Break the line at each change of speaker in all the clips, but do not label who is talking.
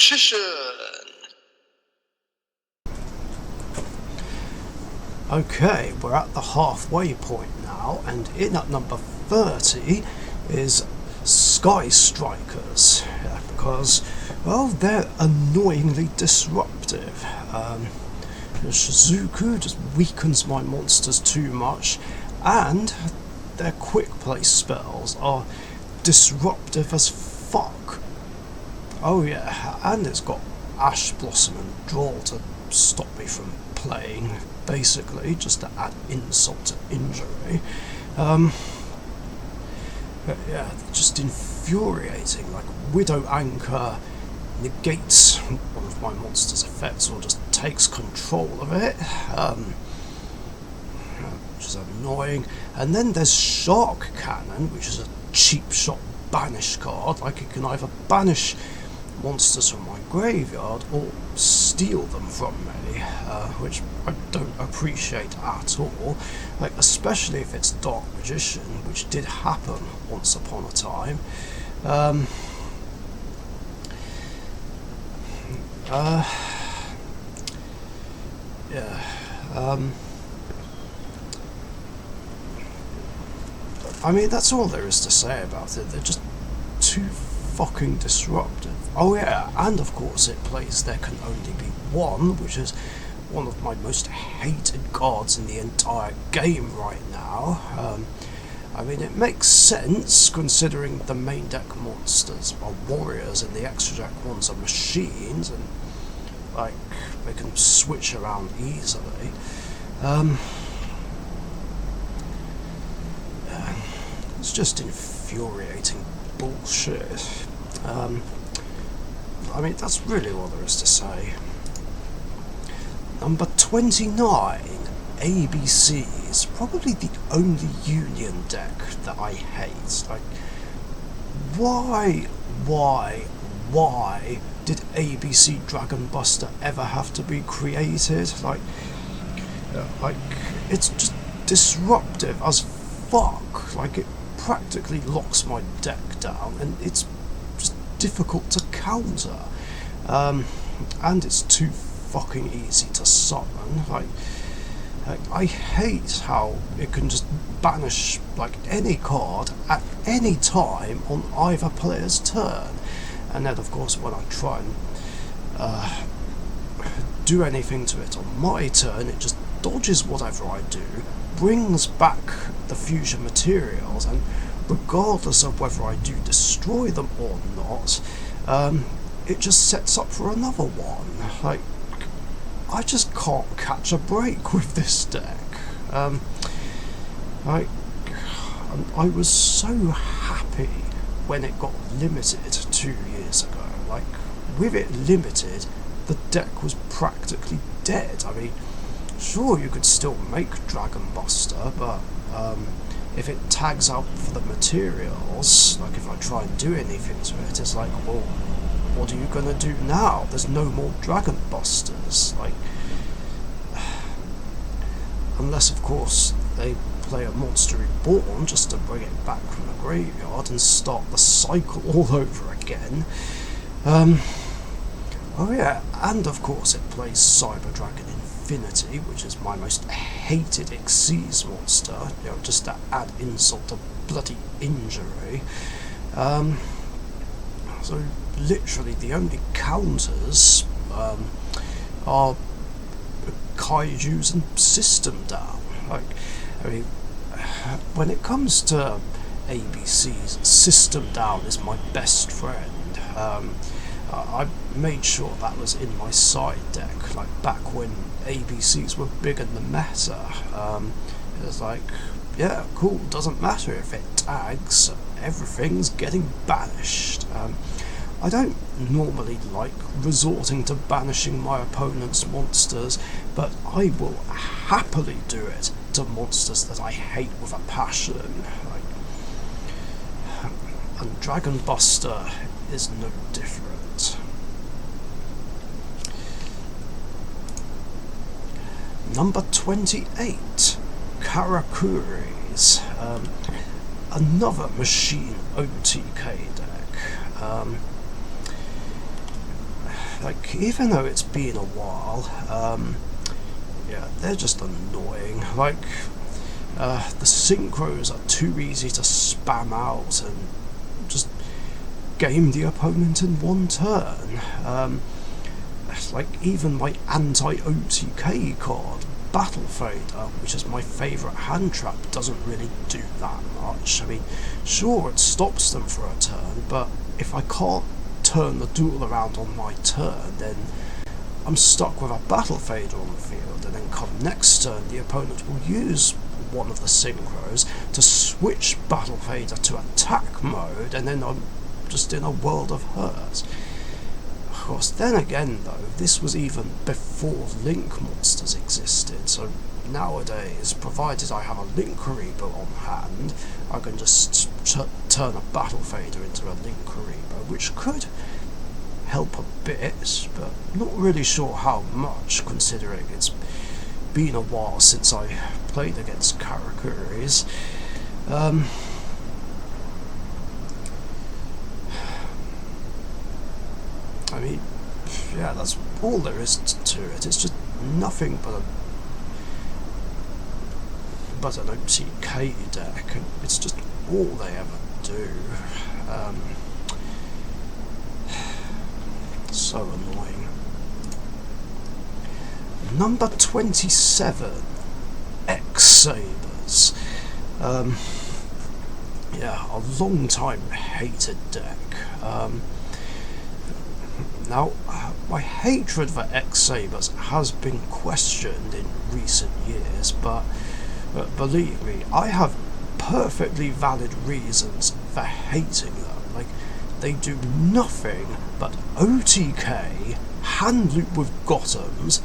Richician.
Okay, we're at the halfway point now, and in at number 30 is Sky Strikers, because, well, they're annoyingly disruptive. Shizuku just weakens my monsters too much, and their quick play spells are disruptive as fuck. Oh yeah, and it's got Ash Blossom and Draw to stop me from playing, basically, just to add insult to injury. But yeah, just infuriating. Like, Widow Anchor negates one of my monster's effects or just takes control of it, which is annoying. And then there's Shark Cannon, which is a cheap shot banish card. Like, it can either banish monsters from my graveyard or steal them from me, which I don't appreciate at all, like, especially if it's Dark Magician, which did happen once upon a time. I mean, that's all there is to say about it. They're just too fucking disruptive. Oh yeah, and of course it plays There Can Only Be One, which is one of my most hated cards in the entire game right now. I mean, it makes sense, considering the main deck monsters are warriors and the extra deck ones are machines, and, like, they can switch around easily. It's just infuriating bullshit. I mean, that's really all there is to say. Number 29, ABC, is probably the only Union deck that I hate. Like, why did ABC Dragon Buster ever have to be created? Like, it's just disruptive as fuck. Like, it practically locks my deck down, and it's just difficult to counter. And it's too fucking easy to summon. Like, I hate how it can just banish, like, any card at any time on either player's turn, and then of course when I try and do anything to it on my turn, it just dodges whatever I do, brings back the fusion materials, and regardless of whether I do destroy them or not, it just sets up for another one. Like, I just can't catch a break with this deck. I was so happy when it got limited 2 years ago. Like, with it limited, the deck was practically dead. I mean, sure, you could still make Dragon Buster, but if it tags out for the materials, like if I try and do anything to it, it's like, well, what are you gonna do now? There's no more Dragon Busters. Like, unless of course they play a Monster Reborn just to bring it back from the graveyard and start the cycle all over again. Oh yeah, and of course it plays Cyber Dragon Infinity, which is my most hated Xyz monster, you know, just to add insult to bloody injury. So literally the only counters are Kaijus and System Down. Like, I mean, when it comes to ABC's, System Down is my best friend. I made sure that was in my side deck, like back when ABCs were big in the meta. It was like, yeah, cool, doesn't matter if it tags, everything's getting banished. I don't normally like resorting to banishing my opponent's monsters, but I will happily do it to monsters that I hate with a passion. And Dragon Buster is no different. Number 28, Karakuris, another machine OTK deck. like, even though it's been a while, yeah, they're just annoying. Like, the synchros are too easy to spam out and just game the opponent in one turn. Like, even my anti-OTK card, Battle Fader, which is my favourite hand trap, doesn't really do that much. I mean, sure, it stops them for a turn, but if I can't turn the duel around on my turn, then I'm stuck with a Battle Fader on the field, and then come next turn, the opponent will use one of the synchros to switch Battle Fader to attack mode, and then I'm just in a world of hurt. Of course, then again though, this was even before Link monsters existed, so nowadays, provided I have a Link Karibo on hand, I can just turn a Battle Fader into a Link Karibo, which could help a bit, but not really sure how much, considering it's been a while since I played against Karakuris. I mean, yeah, that's all there is to it. It's just nothing but an OTK deck, and it's just all they ever do. So annoying. Number 27, ExSabers. Yeah, a long time hated deck. Now, my hatred for ExSabers has been questioned in recent years, but believe me, I have perfectly valid reasons for hating them. Like, they do nothing but OTK, hand loop with Gothams,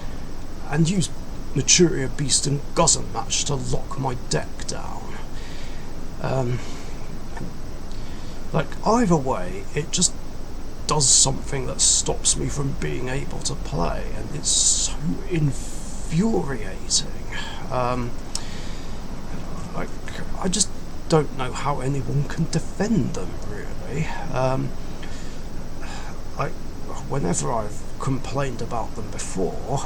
and use Gladiator Beasts and Guzzle Match to lock my deck down. Like, either way, it just does something that stops me from being able to play, and it's so infuriating. Like, I just don't know how anyone can defend them, really. Like, whenever I've complained about them before,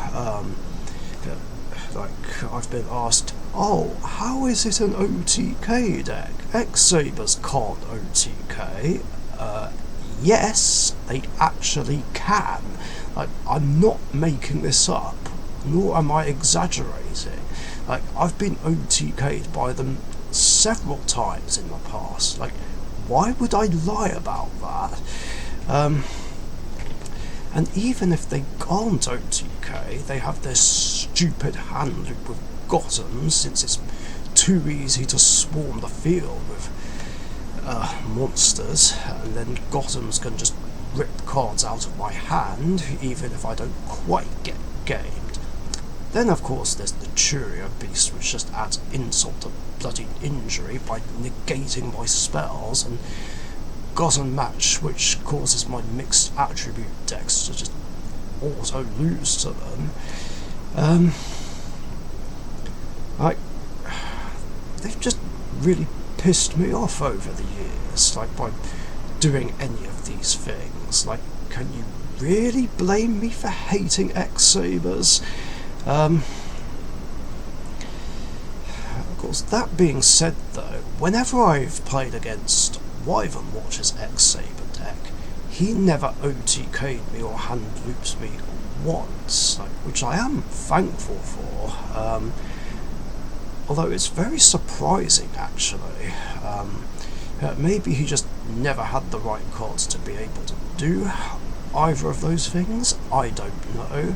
like, I've been asked, oh, how is it an OTK deck? ExSabers can't OTK. Yes, they actually can. Like, I'm not making this up, nor am I exaggerating. Like, I've been OTK'd by them several times in the past. Like, why would I lie about that? And even if they can't OTK, they have their stupid hand loop with Gothams, since it's too easy to swarm the field with monsters, and then Gothams can just rip cards out of my hand, even if I don't quite get gamed. Then of course there's the Gladiator Beast, which just adds insult to bloody injury by negating my spells, and Guzzle Match, which causes my mixed attribute decks to just auto lose to them. Like, they've just really pissed me off over the years, like, by doing any of these things. Like, can you really blame me for hating ExSabers? Of course, that being said though, whenever I've played against Wyvern Watcher's ExSaber deck, he never OTK'd me or hand loops me once, like, which I am thankful for. Although it's very surprising, actually. Maybe he just never had the right cards to be able to do either of those things. I don't know.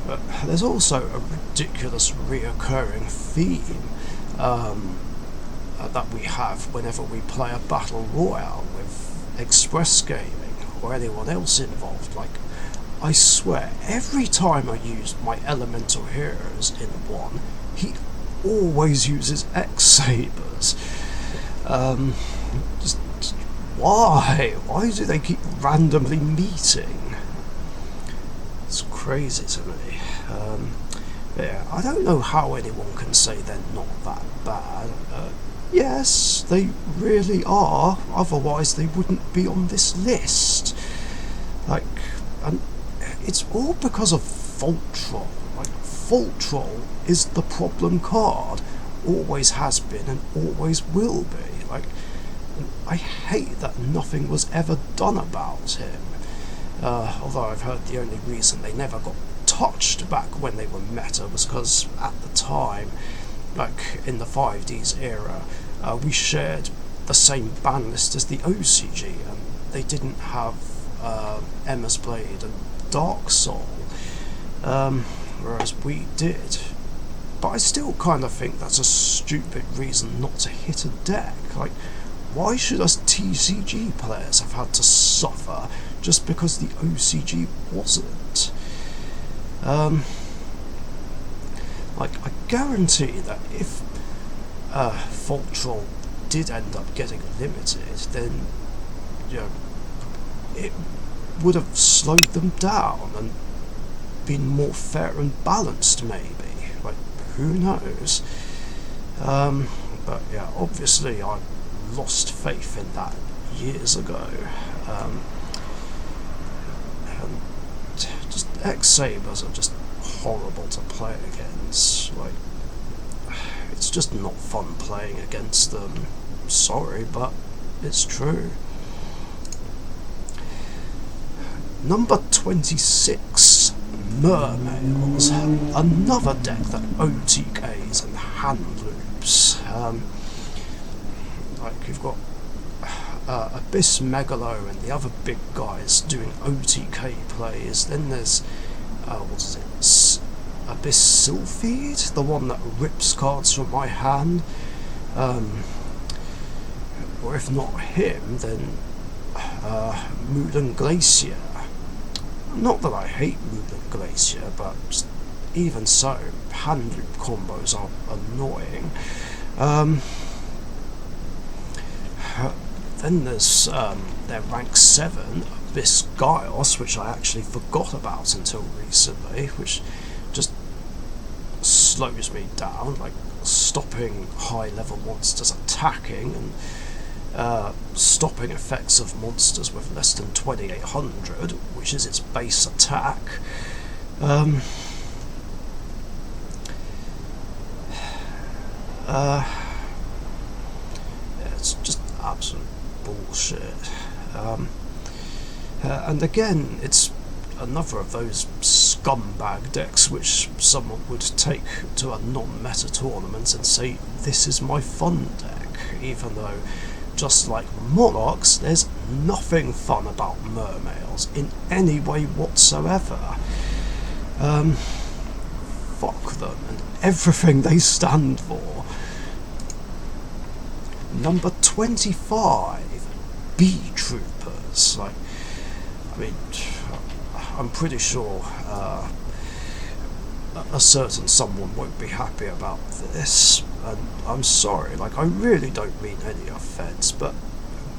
But there's also a ridiculous reoccurring theme that we have whenever we play a battle royale with Express Gaming or anyone else involved. Like, I swear, every time I use my elemental heroes in one, he always uses ExSabers. Just why? Why do they keep randomly meeting? It's crazy to me. Yeah, I don't know how anyone can say they're not that bad. Yes, they really are, otherwise they wouldn't be on this list. Like, and it's all because of Fault Troll. Like, Fault Troll is the problem card. Always has been and always will be. Like, I hate that nothing was ever done about him. Although I've heard the only reason they never got touched back when they were meta was because at the time, like in the 5Ds era, we shared the same ban list as the OCG, and they didn't have Emma's Blade and Dark Soul, whereas we did. But I still kind of think that's a stupid reason not to hit a deck. Like, why should us TCG players have had to suffer just because the OCG wasn't? Like, I guarantee that if Fault Troll did end up getting limited, then, you know, it would have slowed them down and been more fair and balanced, maybe. Like, who knows? But yeah, obviously I lost faith in that years ago. And just ExSabers are just horrible to play against. Like, it's just not fun playing against them. Sorry, but it's true. Number 26, Mermails. Another deck that OTKs and hand loops. Like, you've got Abyss Megalo and the other big guys doing OTK plays. Then there's what is it? Abyss Sylphid, the one that rips cards from my hand. Or if not him, then Mulan Glacier. Not that I hate Mulan Glacier, but just, even so, hand loop combos are annoying. Then there's their rank 7, Abyss Gaios, which I actually forgot about until recently, which just slows me down, like stopping high level monsters attacking and stopping effects of monsters with less than 2800, which is its base attack. It's just absolute bullshit. And again, it's another of those scumbag decks which someone would take to a non-meta tournament and say, this is my fun deck, even though, just like Monarchs, there's nothing fun about Mermails in any way whatsoever. Fuck them and everything they stand for. Number 25, B-Troopers. Like, I mean, I'm pretty sure a certain someone won't be happy about this, and I'm sorry, like, I really don't mean any offence, but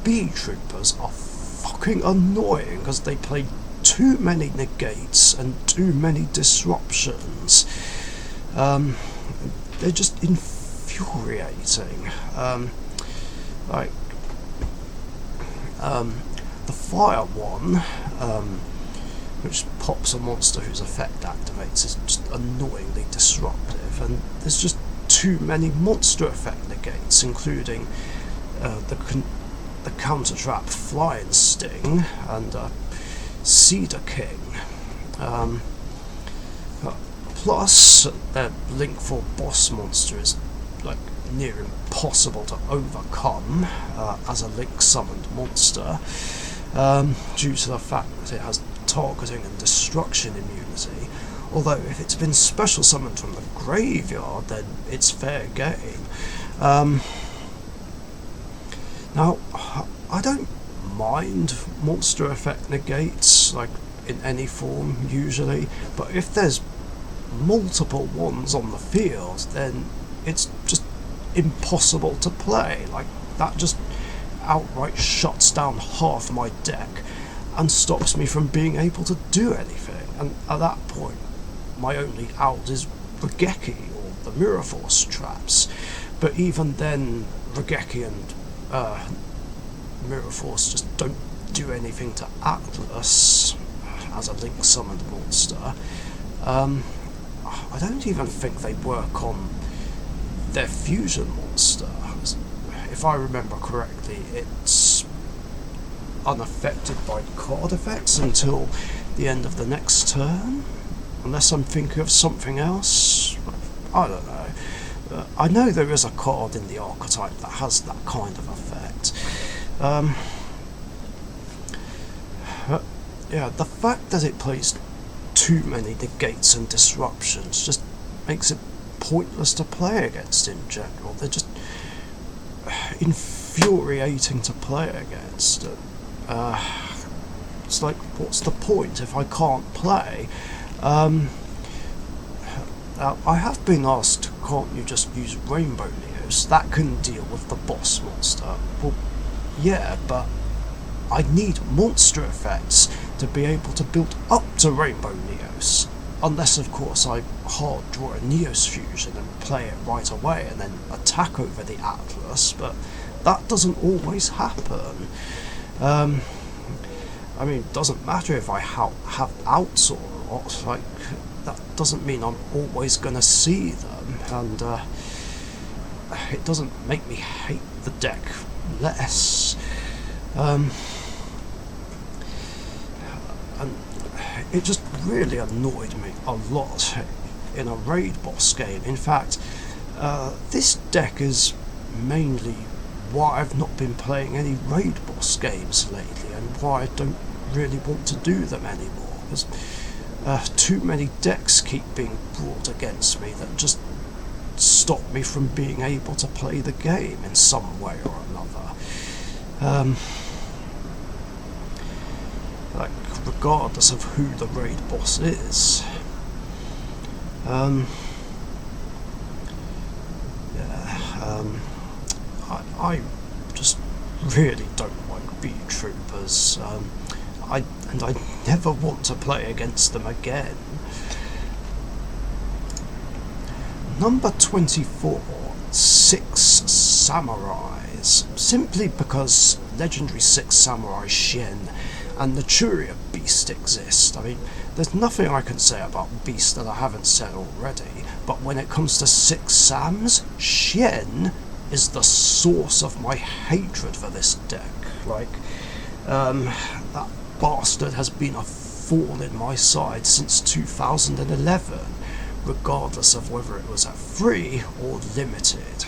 B-Troopers are fucking annoying because they play too many negates and too many disruptions. They're just infuriating. The fire one, which pops a monster whose effect activates, is just annoyingly disruptive, and there's just too many monster effect negates, including the counter trap Flying Sting and Cedar King. Plus, their Link 4 boss monster is like near impossible to overcome as a Link summoned monster, due to the fact that it has targeting and destruction immunity. Although if it's been special summoned from the graveyard, then it's fair game. Now, I don't mind monster effect negates, like, in any form usually, but if there's multiple ones on the field, then it's just impossible to play. Like, that just outright shuts down half my deck and stops me from being able to do anything, and at that point my only out is Regeki or the Mirror Force traps. but even then, Regeki and Mirror Force just don't do anything to Atlas as a link summoned monster. I don't even think they work on their fusion monster. If I remember correctly, it's unaffected by card effects until the end of the next turn, unless I'm thinking of something else. I don't know. I know there is a card in the archetype that has that kind of effect. Yeah, the fact that it plays too many negates and disruptions just makes it pointless to play against in general. They're just infuriating to play against. It's like, what's the point if I can't play? I have been asked, can't you just use Rainbow Neos? That can deal with the boss monster. Well, yeah, but I need monster effects to be able to build up to Rainbow Neos. Unless, of course, I hard draw a Neos fusion and play it right away and then attack over the Atlas, but that doesn't always happen. I mean, it doesn't matter if I have outs or not, like, that doesn't mean I'm always going to see them, and it doesn't make me hate the deck less. And it just really annoyed me a lot in a raid boss game. In fact, this deck is mainly why I've not been playing any raid boss games lately, and why I don't really want to do them anymore, because too many decks keep being brought against me that just stop me from being able to play the game in some way or another. Like, regardless of who the raid boss is. I just really don't like B-Troopers. I never want to play against them again. Number 24, 6 Samurais. Simply because Legendary 6 Samurai Shin and the Gladiator Beast exist. I mean, there's nothing I can say about Beast that I haven't said already, but when it comes to 6 Sams, Shin is the source of my hatred for this deck. Like, that bastard has been a thorn in my side since 2011, regardless of whether it was at free or limited.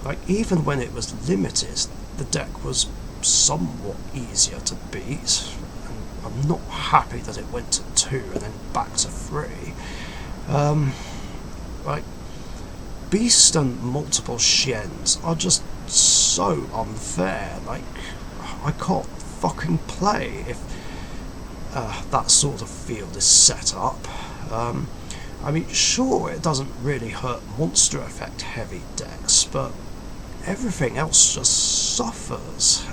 Like, even when it was limited, the deck was somewhat easier to beat, and I'm not happy that it went to 2 and then back to 3. Like, Beast and multiple Shins are just so unfair. Like, I can't fucking play if that sort of field is set up. I mean, sure, it doesn't really hurt monster effect heavy decks, but everything else just suffers.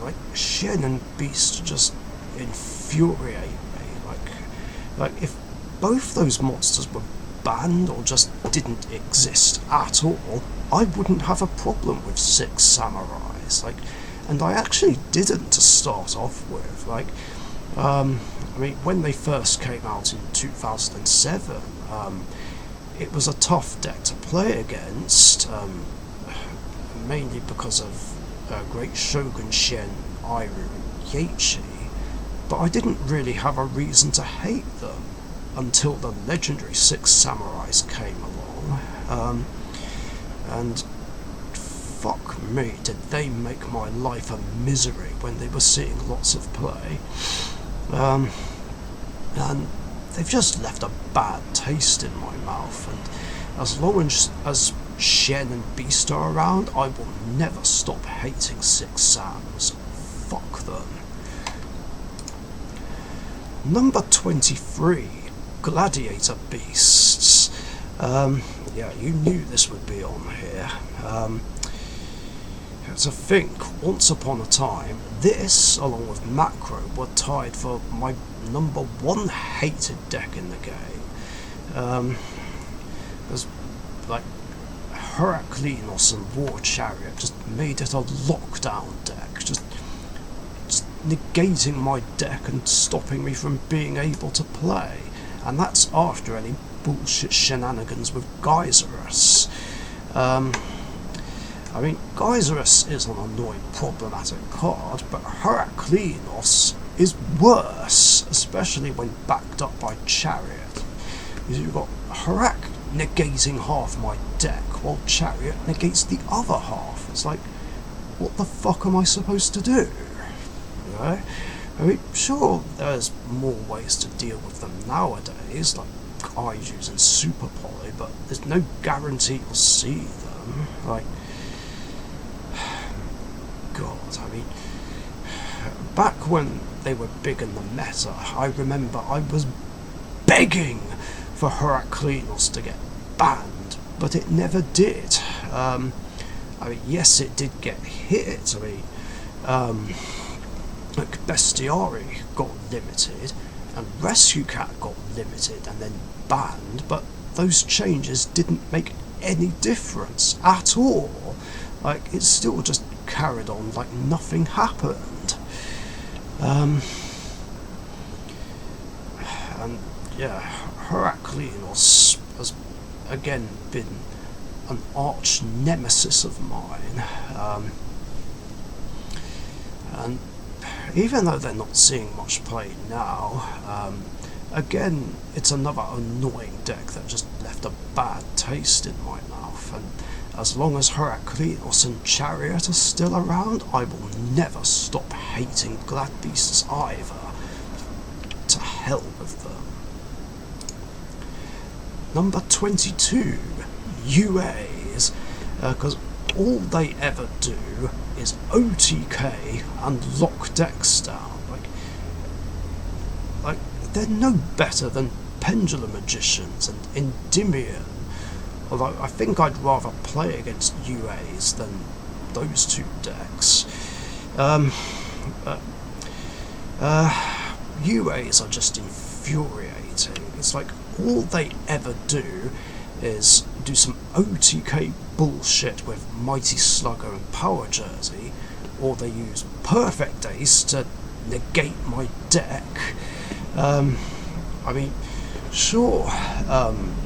Like, Shin and Beast just infuriate me. Like if both those monsters were banned or just didn't exist at all, I wouldn't have a problem with 6 Samurais. Like, and I actually didn't to start off with. Like, I mean, when they first came out in 2007, it was a tough deck to play against, mainly because of Great Shogun Shen, Iru, and Yeichi, but I didn't really have a reason to hate them until the legendary 6 Samurais came along, and fuck me, did they make my life a misery when they were seeing lots of play. And they've just left a bad taste in my mouth, and as long as Shen and Beast are around, I will never stop hating 6 Sams. Fuck them. Number 23, Gladiator Beasts. Yeah, you knew this would be on here. To think, once upon a time, this, along with Macro, were tied for my number one hated deck in the game. There's like Heraclinos and War Chariot just made it a lockdown deck, just negating my deck and stopping me from being able to play. And that's after any bullshit shenanigans with Geyserus. I mean, Geyserus is an annoying, problematic card, but Heraclinos is worse, especially when backed up by Chariot. Because you've got Herac negating half my deck, while Chariot negates the other half. It's like, what the fuck am I supposed to do? You know? I mean, sure, there's more ways to deal with them nowadays, like Kaijus and Super Poly, but there's no guarantee you'll see them. Like, God, I mean, back when they were big in the meta, I remember I was begging for Heraclinos to get banned, but it never did. I mean, yes, it did get hit. I mean, like Bestiari got limited, and Rescue Cat got limited and then banned, but those changes didn't make any difference at all. Like, it still just carried on like nothing happened. And yeah, Heraclinos has again been an arch nemesis of mine. And even though they're not seeing much play now, again, it's another annoying deck that just left a bad taste in my mouth. And as long as Heraclinos and Chariot are still around, I will never stop hating Glad Beasts either. To hell with them. Number 22, UAs, because all they ever do is OTK and lock decks down. Like they're no better than Pendulum Magicians and Endymion. Although I think I'd rather play against UAs than those two decks. UAs are just infuriating. It's like all they ever do is do some OTK bullshit with Mighty Slugger and Power Jersey, or they use Perfect Ace to negate my deck. I mean, sure,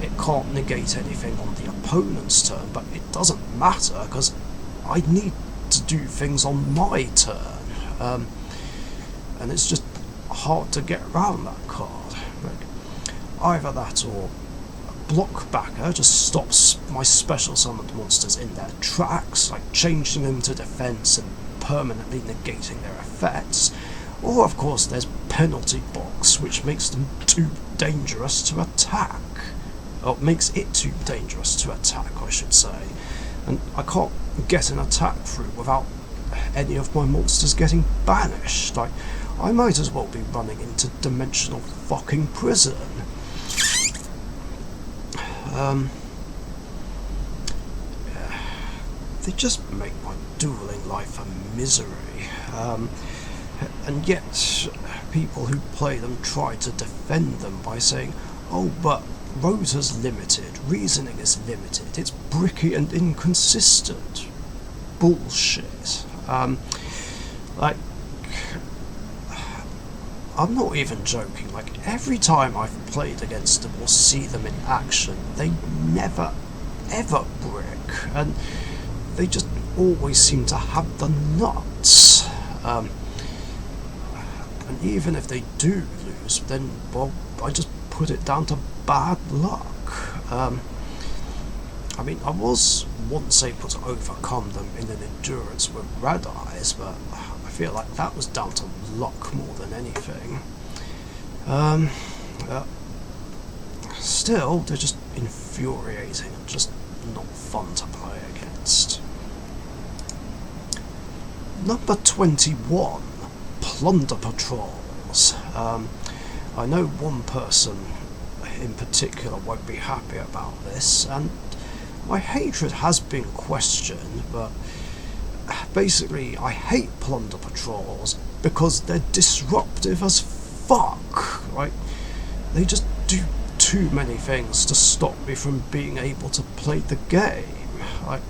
it can't negate anything on the opponent's turn, but it doesn't matter, because I need to do things on my turn. And it's just hard to get around that card. Like, either that or Block Backer just stops my special summoned monsters in their tracks, like changing them to defense and permanently negating their effects. Or, of course, there's Penalty Box, which makes them too dangerous to attack. Or makes it too dangerous to attack, I should say. And I can't get an attack through without any of my monsters getting banished. Like, I might as well be running into dimensional fucking prison. They just make my dueling life a misery. And yet, people who play them try to defend them by saying, oh, but Rota's limited, reasoning is limited, it's bricky and inconsistent. Bullshit. Like, I'm not even joking, like, every time I've played against them or see them in action, they never, ever brick, and they just always seem to have the nuts. And even if they do lose, then, well, I just put it down to bad luck. I mean, I was once able to overcome them in an endurance with Red Eyes, but I feel like that was down to luck more than anything. Still, they're just infuriating and just not fun to play against. Number 21, Plunder Patrols. I know one person in particular won't be happy about this, and my hatred has been questioned, but basically, I hate plunder patrols because they're disruptive as fuck. Like, they just do too many things to stop me from being able to play the game. Like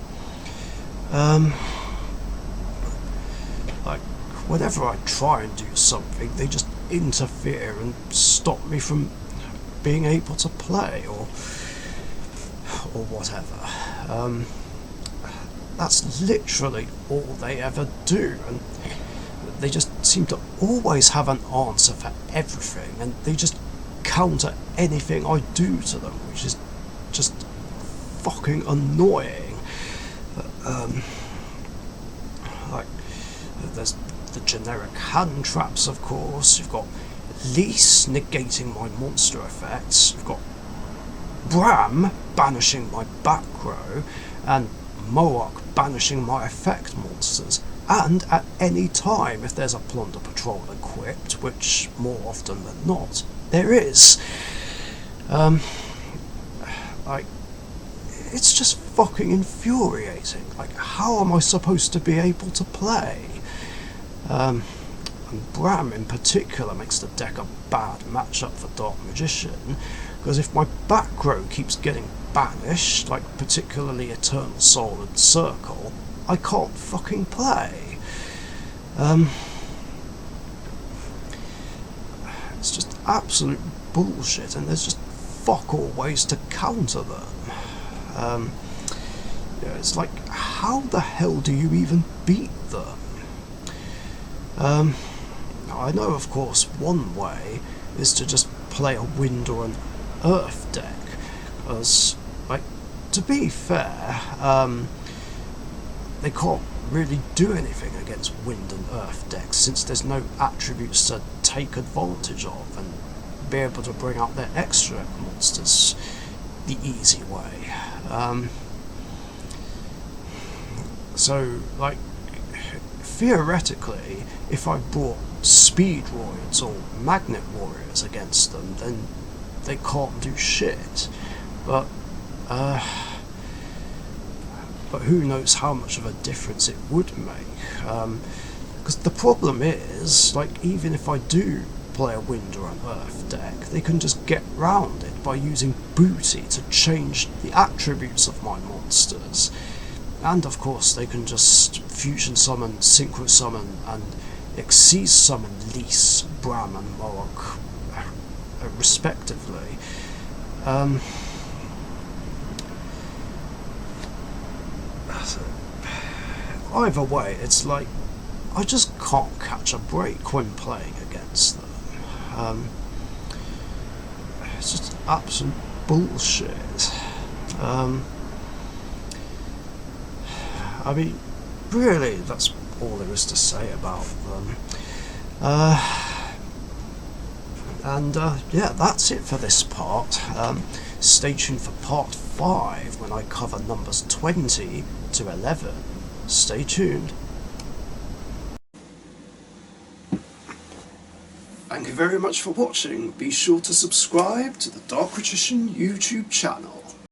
whenever I try and do something, they just interfere and stop me from being able to play or whatever. That's literally all they ever do, and they just seem to always have an answer for everything, and they just counter anything I do to them, which is just fucking annoying. Like, there's the generic hand traps, of course. You've got Lease negating my monster effects. You've got Bram banishing my back row, and Moak banishing my effect monsters. And at any time, if there's a plunder patrol equipped, which more often than not there is, like, it's just fucking infuriating. Like, how am I supposed to be able to play? And Bram in particular makes the deck a bad matchup for Dark Magician, because if my back row keeps getting banished, like particularly Eternal Soul and Circle, I can't fucking play. It's just absolute bullshit, and there's just fuck all ways to counter them. It's like, how the hell do you even beat them? I know, of course, one way is to just play a wind or an earth deck, because, like, to be fair, they can't really do anything against wind and earth decks, since there's no attributes to take advantage of and be able to bring out their extra monsters the easy way. So, like, theoretically, if I brought Speedroids or Magnet Warriors against them, then they can't do shit. But who knows how much of a difference it would make. Because the problem is, like, even if I do play a wind or an earth deck, they can just get round it by using booty to change the attributes of my monsters. And of course they can just fusion summon, synchro summon, and exceed summon Lease, Bram and Moak respectively. Either way, it's like, I just can't catch a break when playing against them. It's just absolute bullshit. I mean, really, that's all there is to say about them. Yeah, that's it for this part. Stay tuned for part 5 when I cover numbers 20 to 11. Stay tuned. Thank you very much for watching. Be sure to subscribe to the Dark Richician YouTube channel.